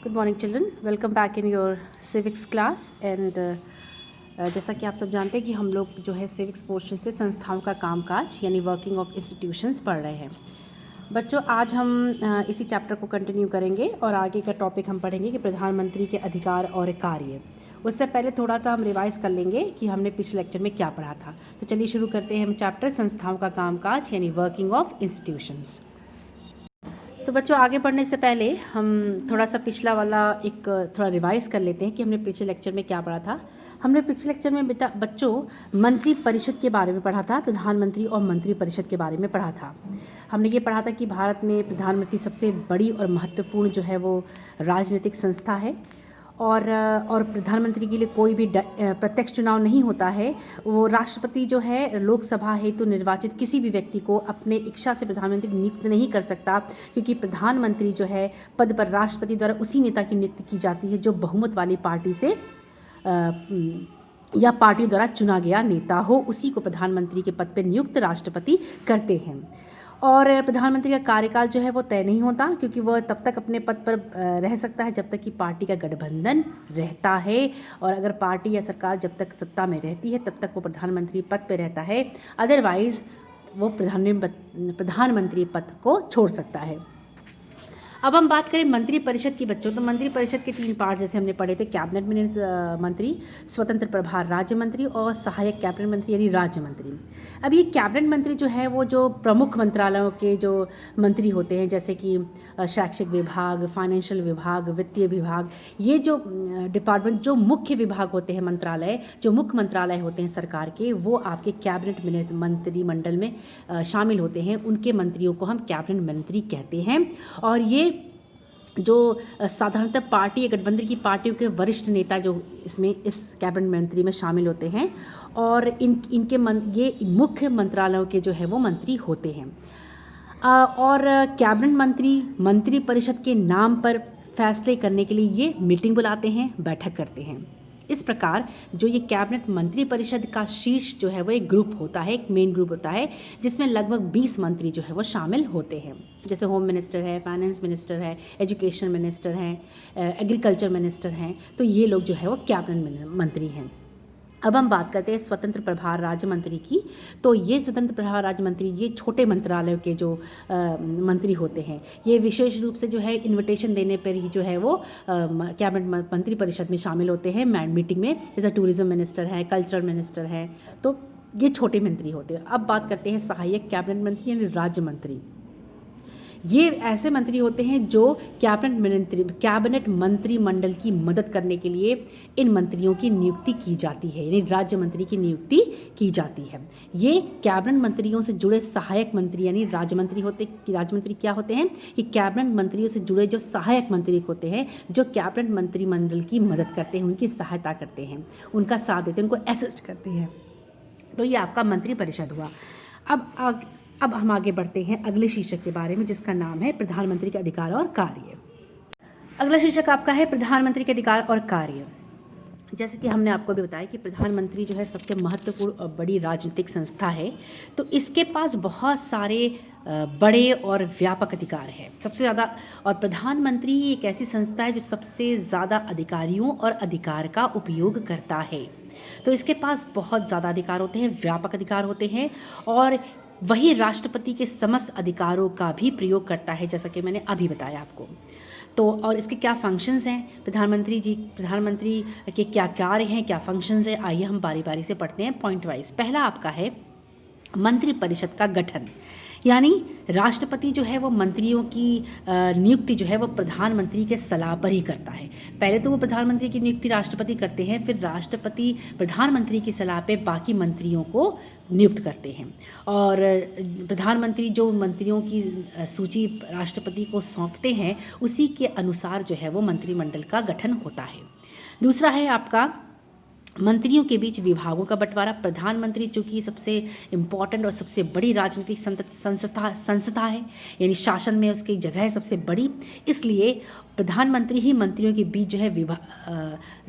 Good morning children, welcome back in your civics class. And जैसा कि आप सब जानते हैं कि हम लोग जो है सिविक्स पोर्शन से संस्थाओं का कामकाज यानी वर्किंग ऑफ इंस्टीट्यूशंस पढ़ रहे हैं। बच्चों, आज हम इसी चैप्टर को कंटिन्यू करेंगे और आगे का टॉपिक हम पढ़ेंगे कि प्रधानमंत्री के अधिकार और कार्य। उससे पहले थोड़ा सा हम रिवाइज कर लेंगे कि हमने पिछले लेक्चर में क्या पढ़ा था। तो चलिए शुरू करते हैं हम चैप्टर संस्थाओं का कामकाज यानी वर्किंग ऑफ इंस्टीट्यूशंस। तो बच्चों, आगे बढ़ने से पहले हम थोड़ा सा पिछला वाला एक थोड़ा रिवाइज कर लेते हैं कि हमने पिछले लेक्चर में क्या पढ़ा था। हमने पिछले लेक्चर में बच्चों मंत्री परिषद के बारे में पढ़ा था, प्रधानमंत्री और मंत्री परिषद के बारे में पढ़ा था। हमने ये पढ़ा था कि भारत में प्रधानमंत्री सबसे बड़ी और महत्वपूर्ण जो है वो राजनीतिक संस्था है और प्रधानमंत्री के लिए कोई भी प्रत्यक्ष चुनाव नहीं होता है। वो राष्ट्रपति जो है लोकसभा हेतु निर्वाचित किसी भी व्यक्ति को अपने इच्छा से प्रधानमंत्री नियुक्त नहीं कर सकता, क्योंकि प्रधानमंत्री जो है पद पर राष्ट्रपति द्वारा उसी नेता की नियुक्ति की जाती है जो बहुमत वाली पार्टी से या पार्टी द्वारा चुना गया नेता हो, उसी को प्रधानमंत्री के पद पर नियुक्त राष्ट्रपति करते हैं। और प्रधानमंत्री का कार्यकाल जो है वो तय नहीं होता, क्योंकि वह तब तक अपने पद पर रह सकता है जब तक कि पार्टी का गठबंधन रहता है, और अगर पार्टी या सरकार जब तक सत्ता में रहती है तब तक वो प्रधानमंत्री पद पर रहता है। अदरवाइज वो प्रधानमंत्री पद को छोड़ सकता है। अब हम बात करें मंत्री परिषद की बच्चों, तो मंत्री परिषद के 3 पार्ट जैसे हमने पढ़े थे, कैबिनेट मंत्री, स्वतंत्र प्रभार राज्य मंत्री और सहायक कैबिनेट मंत्री यानी राज्य मंत्री। अब ये कैबिनेट मंत्री जो है वो जो प्रमुख मंत्रालयों के जो मंत्री होते हैं, जैसे कि शैक्षिक विभाग, फाइनेंशियल विभाग, वित्तीय विभाग, ये जो डिपार्टमेंट जो मुख्य विभाग होते हैं, मंत्रालय जो मुख्य मंत्रालय होते हैं सरकार के, वो आपके कैबिनेट मंत्रिमंडल में शामिल होते हैं। उनके मंत्रियों को हम कैबिनेट मंत्री कहते हैं। और ये जो साधारणतः पार्टी या गठबंधन की पार्टियों के वरिष्ठ नेता जो इस कैबिनेट मंत्री में शामिल होते हैं, और ये मुख्य मंत्रालयों के जो है वो मंत्री होते हैं। और कैबिनेट मंत्री मंत्री परिषद के नाम पर फैसले करने के लिए ये मीटिंग बुलाते हैं, बैठक करते हैं। इस प्रकार जो ये कैबिनेट मंत्री परिषद का शीर्ष जो है वो एक ग्रुप होता है, एक मेन ग्रुप होता है, जिसमें लगभग 20 मंत्री जो है वो शामिल होते हैं। जैसे होम मिनिस्टर है, फाइनेंस मिनिस्टर है, एजुकेशन मिनिस्टर हैं, एग्रीकल्चर मिनिस्टर हैं, तो ये लोग जो है वो कैबिनेट मंत्री हैं। अब हम बात करते हैं स्वतंत्र प्रभार राज्य मंत्री की। तो ये स्वतंत्र प्रभार राज्य मंत्री ये छोटे मंत्रालयों के जो मंत्री होते हैं, ये विशेष रूप से जो है इनविटेशन देने पर ही जो है वो कैबिनेट मंत्री परिषद में शामिल होते हैं मीटिंग में। जैसे टूरिज्म मिनिस्टर है, कल्चर मिनिस्टर है, तो ये छोटे मंत्री होते हैं। अब बात करते हैं सहायक कैबिनेट मंत्री यानी राज्य मंत्री। ये ऐसे मंत्री होते हैं जो कैबिनेट मंत्रिमंडल की मदद करने के लिए इन मंत्रियों की नियुक्ति की जाती है, यानी राज्य मंत्री की नियुक्ति की जाती है। ये कैबिनेट मंत्रियों से जुड़े सहायक मंत्री यानी राज्य मंत्री क्या होते हैं? ये कैबिनेट मंत्रियों से जुड़े जो सहायक मंत्री होते हैं, जो कैबिनेट मंत्रिमंडल की मदद करते हैं, उनकी सहायता करते हैं, उनका साथ देते हैं, उनको असिस्ट करते हैं। तो ये आपका मंत्री परिषद हुआ। अब हम आगे बढ़ते हैं अगले शीर्षक के बारे में, जिसका नाम है प्रधानमंत्री के अधिकार और कार्य। अगला शीर्षक आपका है प्रधानमंत्री के अधिकार और कार्य। जैसे कि हमने आपको भी बताया कि प्रधानमंत्री जो है सबसे महत्वपूर्ण और बड़ी राजनीतिक संस्था है, तो इसके पास बहुत सारे बड़े और व्यापक अधिकार है, सबसे ज़्यादा। और प्रधानमंत्री एक ऐसी संस्था है जो सबसे ज़्यादा अधिकारियों और अधिकार का उपयोग करता है। तो इसके पास बहुत ज़्यादा अधिकार होते हैं, व्यापक अधिकार होते हैं, और वही राष्ट्रपति के समस्त अधिकारों का भी प्रयोग करता है, जैसा कि मैंने अभी बताया आपको। तो और इसके क्या फंक्शंस हैं, प्रधानमंत्री के क्या कार्य हैं, क्या फंक्शंस हैं, आइए हम बारी बारी से पढ़ते हैं पॉइंट वाइज। पहला आपका है मंत्री परिषद का गठन, यानी राष्ट्रपति जो है वो मंत्रियों की नियुक्ति जो है वो प्रधानमंत्री के सलाह पर ही करता है। पहले तो वो प्रधानमंत्री की नियुक्ति राष्ट्रपति करते हैं, फिर राष्ट्रपति प्रधानमंत्री की सलाह पे बाकी मंत्रियों को नियुक्त करते हैं। और प्रधानमंत्री जो मंत्रियों की सूची राष्ट्रपति को सौंपते हैं, उसी के अनुसार जो है वो मंत्रिमंडल का गठन होता है। दूसरा है आपका मंत्रियों के बीच विभागों का बंटवारा। प्रधानमंत्री चूँकि सबसे इम्पॉर्टेंट और सबसे बड़ी राजनीतिक संस्था है, यानी शासन में उसकी जगह है सबसे बड़ी, इसलिए प्रधानमंत्री ही मंत्रियों के बीच जो है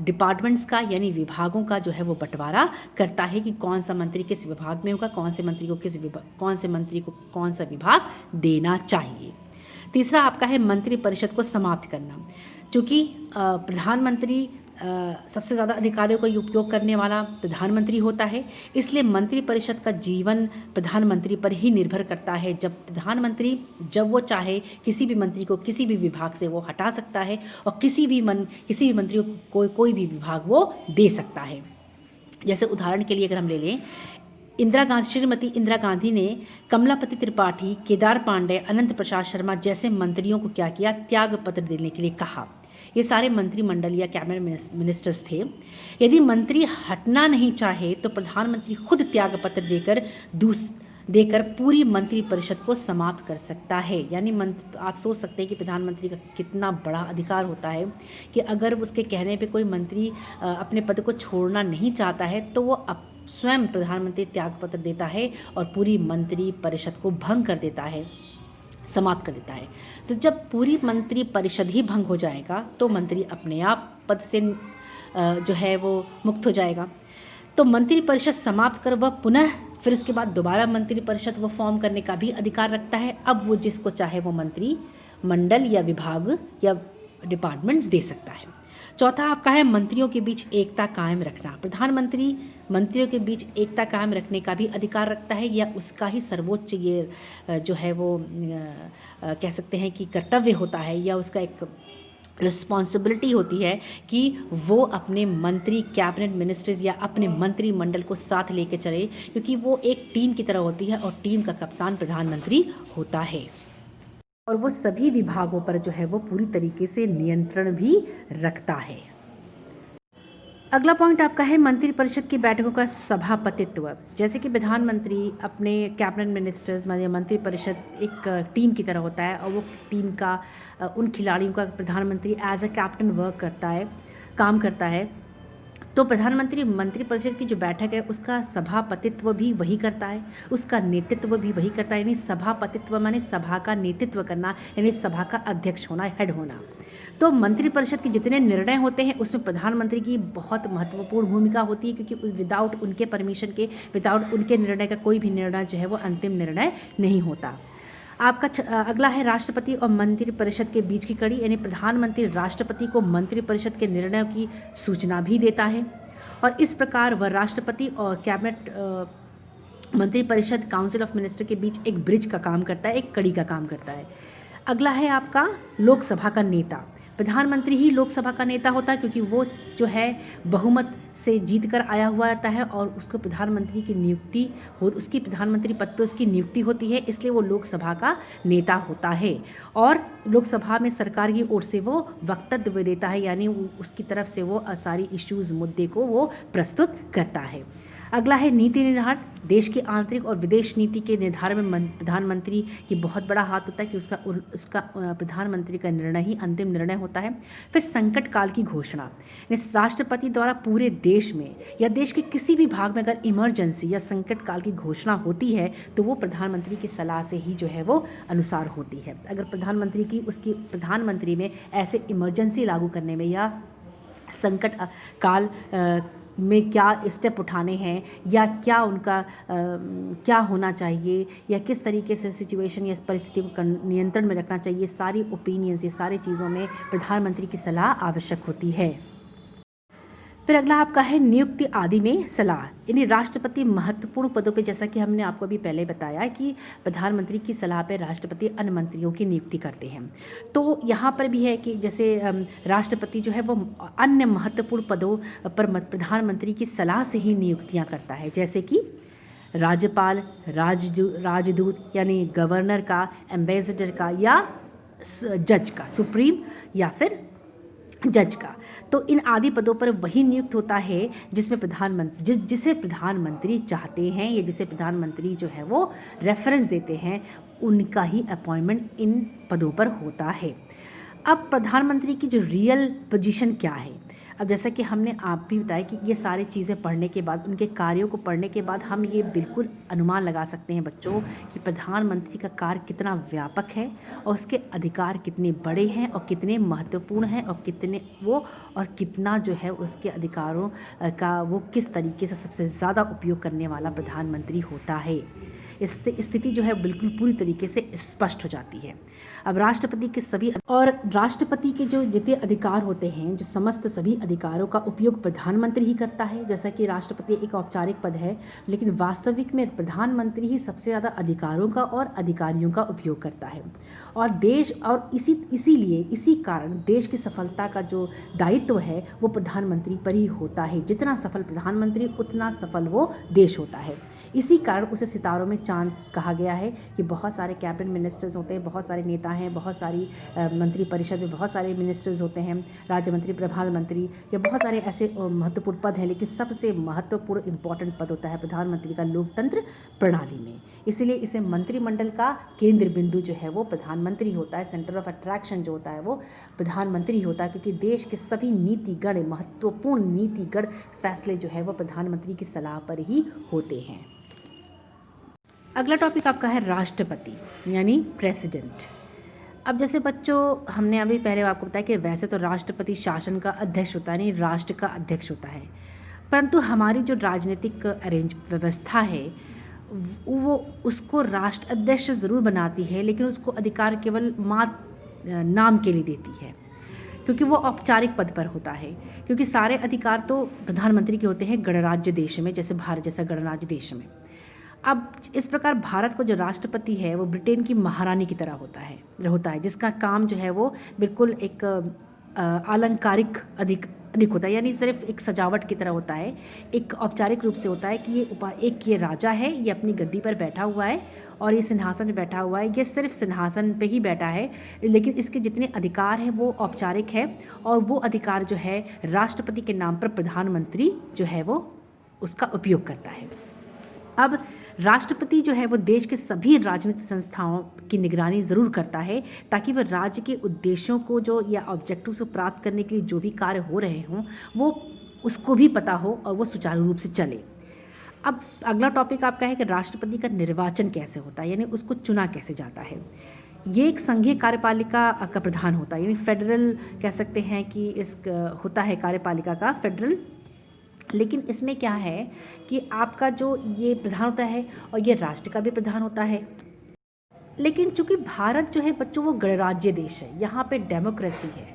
डिपार्टमेंट्स का यानी विभागों का जो है वो बंटवारा करता है कि कौन सा मंत्री किस विभाग में होगा, कौन से मंत्री को कौन सा विभाग देना चाहिए। तीसरा आपका है मंत्री परिषद को समाप्त करना। चूँकि प्रधानमंत्री सबसे ज़्यादा अधिकारियों का उपयोग करने वाला प्रधानमंत्री होता है, इसलिए मंत्रिपरिषद का जीवन प्रधानमंत्री पर ही निर्भर करता है। जब प्रधानमंत्री जब वो चाहे किसी भी मंत्री को किसी भी विभाग से वो हटा सकता है और किसी भी मंत्री को कोई भी विभाग वो दे सकता है। जैसे उदाहरण के लिए अगर हम ले लें, श्रीमती इंदिरा गांधी ने कमलापति त्रिपाठी, केदार पांडे, अनंत प्रसाद शर्मा जैसे मंत्रियों को क्या किया, त्याग पत्र देने के लिए कहा। ये सारे मंत्रिमंडल या कैबिनेट मिनिस्टर्स थे। यदि मंत्री हटना नहीं चाहे तो प्रधानमंत्री खुद त्याग पत्र देकर पूरी मंत्रिपरिषद को समाप्त कर सकता है। यानी आप सोच सकते हैं कि प्रधानमंत्री का कितना बड़ा अधिकार होता है कि अगर उसके कहने पे कोई मंत्री अपने पद को छोड़ना नहीं चाहता है तो वो स्वयं प्रधानमंत्री त्यागपत्र देता है और पूरी मंत्रिपरिषद को भंग कर देता है, समाप्त कर देता है। तो जब पूरी मंत्रिपरिषद ही भंग हो जाएगा तो मंत्री अपने आप पद से जो है वो मुक्त हो जाएगा। तो मंत्रिपरिषद समाप्त कर वह पुनः फिर उसके बाद दोबारा मंत्रिपरिषद वो फॉर्म करने का भी अधिकार रखता है। अब वो जिसको चाहे वो मंत्री मंडल या विभाग या डिपार्टमेंट्स दे सकता है। चौथा आपका है मंत्रियों के बीच एकता कायम रखना। प्रधानमंत्री मंत्रियों के बीच एकता कायम रखने का भी अधिकार रखता है, या उसका ही सर्वोच्च ये जो है वो कह सकते हैं कि कर्तव्य होता है, या उसका एक रिस्पॉन्सिबिलिटी होती है कि वो अपने मंत्री कैबिनेट मिनिस्टर्स या अपने मंत्रिमंडल को साथ लेके चले, क्योंकि वो एक टीम की तरह होती है और टीम का कप्तान प्रधानमंत्री होता है और वो सभी विभागों पर जो है वो पूरी तरीके से नियंत्रण भी रखता है। अगला पॉइंट आपका है मंत्रिपरिषद की बैठकों का सभापतित्व। जैसे कि प्रधानमंत्री अपने कैबिनेट मिनिस्टर्स या मंत्रिपरिषद एक टीम की तरह होता है और वो टीम का उन खिलाड़ियों का प्रधानमंत्री एज अ कैप्टन काम करता है। तो प्रधानमंत्री मंत्रिपरिषद की जो बैठक है उसका सभापतित्व भी वही करता है, उसका नेतृत्व भी वही करता है। यानी सभापतित्व माने सभा का नेतृत्व करना, यानी सभा का अध्यक्ष होना, हेड होना। तो मंत्रिपरिषद के जितने निर्णय होते हैं उसमें प्रधानमंत्री की बहुत महत्वपूर्ण भूमिका होती है, क्योंकि विदाउट उनके परमिशन के, विदाउट उनके निर्णय का कोई भी निर्णय जो है वो अंतिम निर्णय नहीं होता। आपका अगला है राष्ट्रपति और मंत्रिपरिषद के बीच की कड़ी। यानी प्रधानमंत्री राष्ट्रपति को मंत्रिपरिषद के निर्णयों की सूचना भी देता है और इस प्रकार वह राष्ट्रपति और कैबिनेट मंत्रिपरिषद काउंसिल ऑफ मिनिस्टर के बीच एक ब्रिज का काम करता है, एक कड़ी का काम करता है। अगला है आपका लोकसभा का नेता। प्रधानमंत्री ही लोकसभा का नेता होता है, क्योंकि वो जो है बहुमत से जीत कर आया हुआ रहता है और उसको प्रधानमंत्री की नियुक्ति उसकी प्रधानमंत्री पद पर उसकी नियुक्ति होती है, इसलिए वो लोकसभा का नेता होता है और लोकसभा में सरकार की ओर से वो वक्तव्य देता है, यानी उसकी तरफ से वो सारी इश्यूज़ मुद्दे को वो प्रस्तुत करता है। अगला है नीति निर्धारण। देश की आंतरिक और विदेश नीति के निर्धारण में प्रधानमंत्री की बहुत बड़ा हाथ होता है कि उसका प्रधानमंत्री का निर्णय ही अंतिम निर्णय होता है। फिर संकट काल की घोषणा। राष्ट्रपति द्वारा पूरे देश में या देश के किसी भी भाग में अगर इमरजेंसी या संकट काल की घोषणा होती है तो वो प्रधानमंत्री की सलाह से ही जो है वो अनुसार होती है। अगर प्रधानमंत्री में ऐसे इमरजेंसी लागू करने में या संकट काल में क्या स्टेप उठाने हैं या क्या उनका क्या होना चाहिए या किस तरीके से सिचुएशन या परिस्थिति को नियंत्रण में रखना चाहिए, सारी ओपिनियंस, ये सारी चीज़ों में प्रधानमंत्री की सलाह आवश्यक होती है। फिर अगला आपका है नियुक्ति आदि में सलाह। यानी राष्ट्रपति महत्वपूर्ण पदों पे, जैसा कि हमने आपको अभी पहले बताया कि प्रधानमंत्री की सलाह पे राष्ट्रपति अन्य मंत्रियों की नियुक्ति करते हैं। तो यहाँ पर भी है कि जैसे राष्ट्रपति जो है वो अन्य महत्वपूर्ण पदों पर प्रधानमंत्री की सलाह से ही नियुक्तियाँ करता है, जैसे कि राज्यपाल, राजदूत यानी गवर्नर का, एम्बेसडर का या जज का, सुप्रीम या फिर जज का। तो इन आदि पदों पर वही नियुक्त होता है जिसमें जिसे प्रधानमंत्री चाहते हैं या जिसे प्रधानमंत्री जो है वो रेफरेंस देते हैं, उनका ही अपॉइंटमेंट इन पदों पर होता है। अब प्रधानमंत्री की जो रियल पोजीशन क्या है, अब जैसा कि हमने आप भी बताया कि ये सारी चीज़ें पढ़ने के बाद, उनके कार्यों को पढ़ने के बाद हम ये बिल्कुल अनुमान लगा सकते हैं बच्चों कि प्रधानमंत्री का कार्य कितना व्यापक है और उसके अधिकार कितने बड़े हैं और कितने महत्वपूर्ण हैं और कितना जो है उसके अधिकारों का वो किस तरीके से सबसे ज़्यादा उपयोग करने वाला प्रधानमंत्री होता है। इससे स्थिति जो है बिल्कुल पूरी तरीके से स्पष्ट हो जाती है। अब राष्ट्रपति के सभी और राष्ट्रपति के जो जितने अधिकार होते हैं, जो समस्त सभी अधिकारों का उपयोग प्रधानमंत्री ही करता है। जैसा कि राष्ट्रपति एक औपचारिक पद है, लेकिन वास्तविक में प्रधानमंत्री ही सबसे ज़्यादा अधिकारों का और अधिकारियों का उपयोग करता है। और देश और इसीलिए इसी कारण देश की सफलता का जो दायित्व है वो प्रधानमंत्री पर ही होता है। जितना सफल प्रधानमंत्री उतना सफल वो देश होता है। इसी कारण उसे सितारों में चांद कहा गया है कि बहुत सारे कैबिनेट मिनिस्टर्स होते हैं, बहुत सारे नेता हैं, बहुत सारी मंत्री परिषद में बहुत सारे मिनिस्टर्स होते हैं, राज्य मंत्री, प्रधानमंत्री, या बहुत सारे ऐसे महत्वपूर्ण पद हैं। लेकिन सबसे महत्वपूर्ण इंपॉर्टेंट पद होता है प्रधानमंत्री का लोकतंत्र प्रणाली में। इसीलिए इसे मंत्रिमंडल का केंद्र बिंदु जो है वो प्रधानमंत्री होता है। सेंटर ऑफ अट्रैक्शन जो होता है वो प्रधानमंत्री होता है, क्योंकि देश के सभी नीतिगण, महत्वपूर्ण नीतिगण फैसले जो है वो प्रधानमंत्री की सलाह पर ही होते हैं। अगला टॉपिक आपका है राष्ट्रपति यानी प्रेसिडेंट। अब जैसे बच्चों, हमने अभी पहले आपको बताया कि वैसे तो राष्ट्रपति शासन का अध्यक्ष होता है, नहीं राष्ट्र का अध्यक्ष होता है, परंतु हमारी जो राजनीतिक व्यवस्था है वो उसको राष्ट्र अध्यक्ष ज़रूर बनाती है, लेकिन उसको अधिकार केवल नाम के लिए देती है, क्योंकि वो औपचारिक पद पर होता है। क्योंकि सारे अधिकार तो प्रधानमंत्री के होते हैं गणराज्य देश में, जैसे भारत जैसा गणराज्य देश में। अब इस प्रकार भारत को जो राष्ट्रपति है वो ब्रिटेन की महारानी की तरह होता है, जिसका काम जो है वो बिल्कुल एक आलंकारिक अधिक होता है, यानी सिर्फ एक सजावट की तरह होता है। एक औपचारिक रूप से होता है कि ये राजा है, ये अपनी गद्दी पर बैठा हुआ है और ये सिंहासन पर बैठा हुआ है। ये सिर्फ सिंहासन पे ही बैठा है, लेकिन इसके जितने अधिकार हैं वो औपचारिक है, और वो अधिकार जो है राष्ट्रपति के नाम पर प्रधानमंत्री जो है वो उसका उपयोग करता है। अब राष्ट्रपति जो है वो देश के सभी राजनीतिक संस्थाओं की निगरानी ज़रूर करता है, ताकि वह राज्य के उद्देश्यों को जो या ऑब्जेक्टिव्स को प्राप्त करने के लिए जो भी कार्य हो रहे हों वो उसको भी पता हो और वो सुचारू रूप से चले। अब अगला टॉपिक आपका है कि राष्ट्रपति का निर्वाचन कैसे होता है, यानी उसको चुना कैसे जाता है। ये एक संघीय कार्यपालिका का प्रधान होता है, यानी फेडरल कह सकते हैं कि इस होता है कार्यपालिका का फेडरल। लेकिन इसमें क्या है कि आपका जो ये प्रधान होता है और ये राष्ट्र का भी प्रधान होता है। लेकिन चूंकि भारत जो है बच्चों वो गणराज्य देश है, यहाँ पे डेमोक्रेसी है,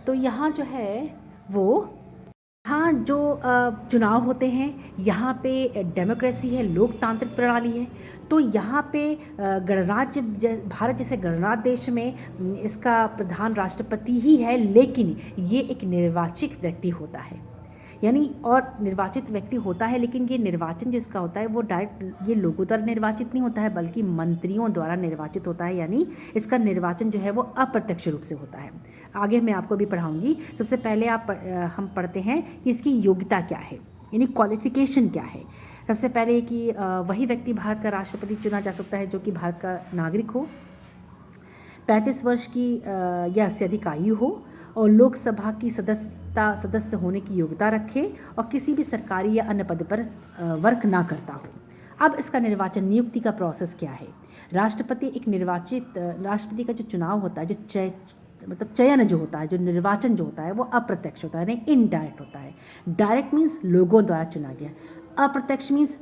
तो यहाँ जो है वो हाँ जो चुनाव होते हैं यहाँ पे डेमोक्रेसी है, लोकतांत्रिक प्रणाली है। तो यहाँ पे गणराज्य भारत जैसे गणराज्य देश में इसका प्रधान राष्ट्रपति ही है, लेकिन ये एक निर्वाचित व्यक्ति होता है, यानी और निर्वाचित व्यक्ति होता है। लेकिन ये निर्वाचन जो इसका होता है वो डायरेक्ट ये लोगों द्वारा निर्वाचित नहीं होता है, बल्कि मंत्रियों द्वारा निर्वाचित होता है, यानी इसका निर्वाचन जो है वो अप्रत्यक्ष रूप से होता है। आगे मैं आपको भी पढ़ाऊंगी। सबसे पहले हम पढ़ते हैं कि इसकी योग्यता क्या है, यानी क्वालिफिकेशन क्या है। सबसे पहले कि वही व्यक्ति भारत का राष्ट्रपति चुना जा सकता है जो कि भारत का नागरिक हो, 35 वर्ष की या से अधिक आयु हो, और लोकसभा की सदस्य होने की योग्यता रखे, और किसी भी सरकारी या अन्य पद पर वर्क ना करता हो। अब इसका निर्वाचन नियुक्ति का प्रोसेस क्या है। राष्ट्रपति एक निर्वाचित राष्ट्रपति का जो चुनाव होता है, जो मतलब चयन जो होता है, जो निर्वाचन जो होता है वो अप्रत्यक्ष होता है, यानी इनडायरेक्ट होता है। डायरेक्ट मीन्स लोगों द्वारा चुना गया, अप्रत्यक्ष मीन्स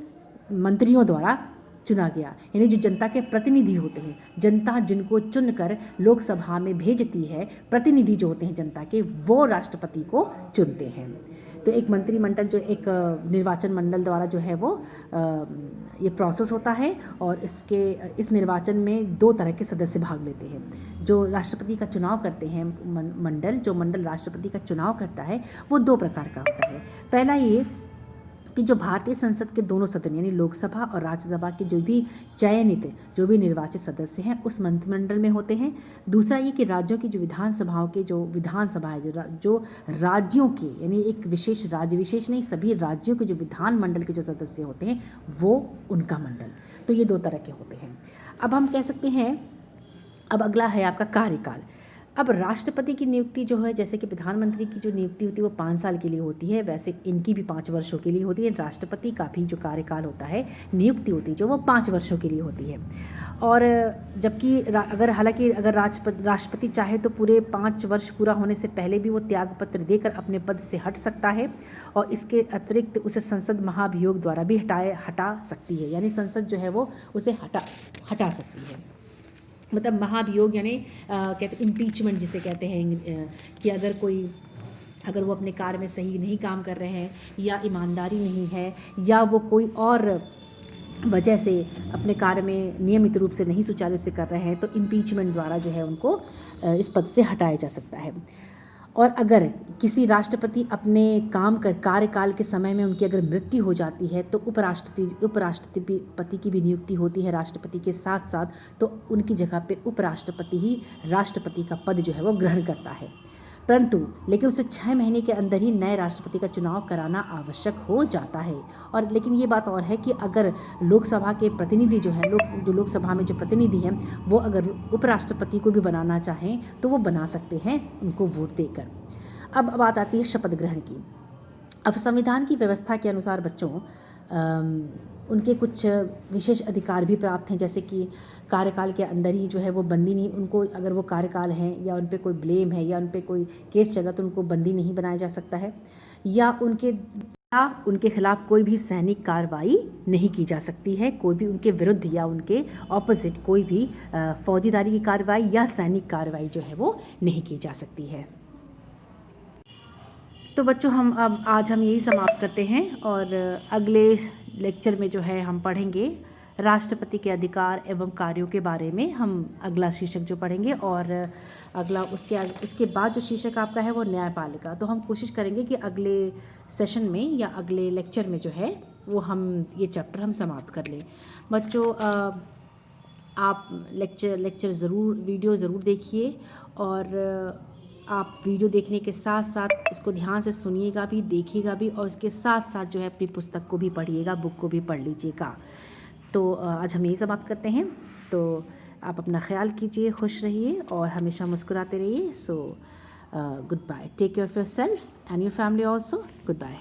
मंत्रियों द्वारा चुना गया, यानी जो जनता के प्रतिनिधि होते हैं, जनता जिनको चुनकर लोकसभा में भेजती है, प्रतिनिधि जो होते हैं जनता के, वो राष्ट्रपति को चुनते हैं। तो एक मंत्रिमंडल जो एक निर्वाचन मंडल द्वारा जो है वो ये प्रोसेस होता है, और इस निर्वाचन में 2 तरह के सदस्य भाग लेते हैं। जो राष्ट्रपति का चुनाव करते हैं जो मंडल राष्ट्रपति का चुनाव करता है वो 2 प्रकार का होता है। पहला ये कि जो भारतीय संसद के दोनों सदन यानी लोकसभा और राज्यसभा के जो भी चयनित जो भी निर्वाचित सदस्य हैं उस मंत्रिमंडल में होते हैं। दूसरा ये कि राज्यों की जो विधानसभाओं के जो विधानसभा है जो राज्यों के यानी एक विशेष राज्य विशेष नहीं सभी राज्यों के जो विधानमंडल के जो सदस्य होते हैं वो उनका मंडल। तो ये 2 तरह के होते हैं। अब हम कह सकते हैं, अब अगला है आपका कार्यकाल। अब राष्ट्रपति की नियुक्ति जो है, जैसे कि प्रधानमंत्री की जो नियुक्ति होती है वो 5 साल के लिए होती है, वैसे इनकी भी 5 वर्षों के लिए होती है। राष्ट्रपति का भी जो कार्यकाल होता है, नियुक्ति होती है जो वो 5 वर्षों के लिए होती है। और जबकि हालांकि अगर राष्ट्रपति चाहे तो पूरे 5 वर्ष पूरा होने से पहले भी वो त्यागपत्र देकर अपने पद से हट सकता है, और इसके अतिरिक्त उसे संसद महाभियोग द्वारा भी हटा सकती है, यानी संसद जो है वो उसे हटा सकती है। मतलब महाभियोग यानी कहते इम्पीचमेंट जिसे कहते हैं, कि अगर वो अपने कार्य में सही नहीं काम कर रहे हैं, या ईमानदारी नहीं है, या वो कोई और वजह से अपने कार्य में नियमित रूप से नहीं सुचारू रूप से कर रहे हैं, तो इम्पीचमेंट द्वारा जो है उनको इस पद से हटाया जा सकता है। और अगर किसी राष्ट्रपति अपने कार्यकाल के समय में उनकी अगर मृत्यु हो जाती है, तो उपराष्ट्रपति की भी नियुक्ति होती है राष्ट्रपति के साथ साथ, तो उनकी जगह पे उपराष्ट्रपति ही राष्ट्रपति का पद जो है वो ग्रहण करता है। परंतु लेकिन उसे 6 महीने के अंदर ही नए राष्ट्रपति का चुनाव कराना आवश्यक हो जाता है। और लेकिन ये बात और है कि अगर लोकसभा के प्रतिनिधि जो है, लोकसभा में जो प्रतिनिधि हैं, वो अगर उपराष्ट्रपति को भी बनाना चाहें तो वो बना सकते हैं उनको वोट देकर। अब बात आती है शपथ ग्रहण की। अब संविधान की व्यवस्था के अनुसार बच्चों उनके कुछ विशेष अधिकार भी प्राप्त हैं, जैसे कि कार्यकाल के अंदर ही जो है वो बंदी नहीं, उनको अगर वो कार्यकाल हैं या उन पे कोई ब्लेम है या उन पे कोई केस चला तो उनको बंदी नहीं बनाया जा सकता है, या उनके खिलाफ कोई भी सैनिक कार्रवाई नहीं की जा सकती है, कोई भी उनके विरुद्ध या उनके ऑपोजिट कोई भी फौजीदारी की कार्रवाई या सैनिक कार्रवाई जो है वो नहीं की जा सकती है। तो बच्चों आज हम यही समाप्त करते हैं, और अगले लेक्चर में जो है हम पढ़ेंगे राष्ट्रपति के अधिकार एवं कार्यों के बारे में। हम अगला शीर्षक जो पढ़ेंगे, और अगला उसके बाद जो शीर्षक आपका है वो न्यायपालिका। तो हम कोशिश करेंगे कि अगले सेशन में या अगले लेक्चर में जो है वो हम ये चैप्टर हम समाप्त कर लें। बच्चों आप लेक्चर वीडियो ज़रूर देखिए, और आप वीडियो देखने के साथ साथ इसको ध्यान से सुनिएगा भी, देखिएगा भी, और इसके साथ साथ जो है अपनी पुस्तक को भी पढ़िएगा, बुक को भी पढ़ लीजिएगा। तो आज हम यही समाप्त करते हैं। तो आप अपना ख्याल कीजिए, खुश रहिए और हमेशा मुस्कुराते रहिए। So goodbye, take care of yourself and your family also. Good bye.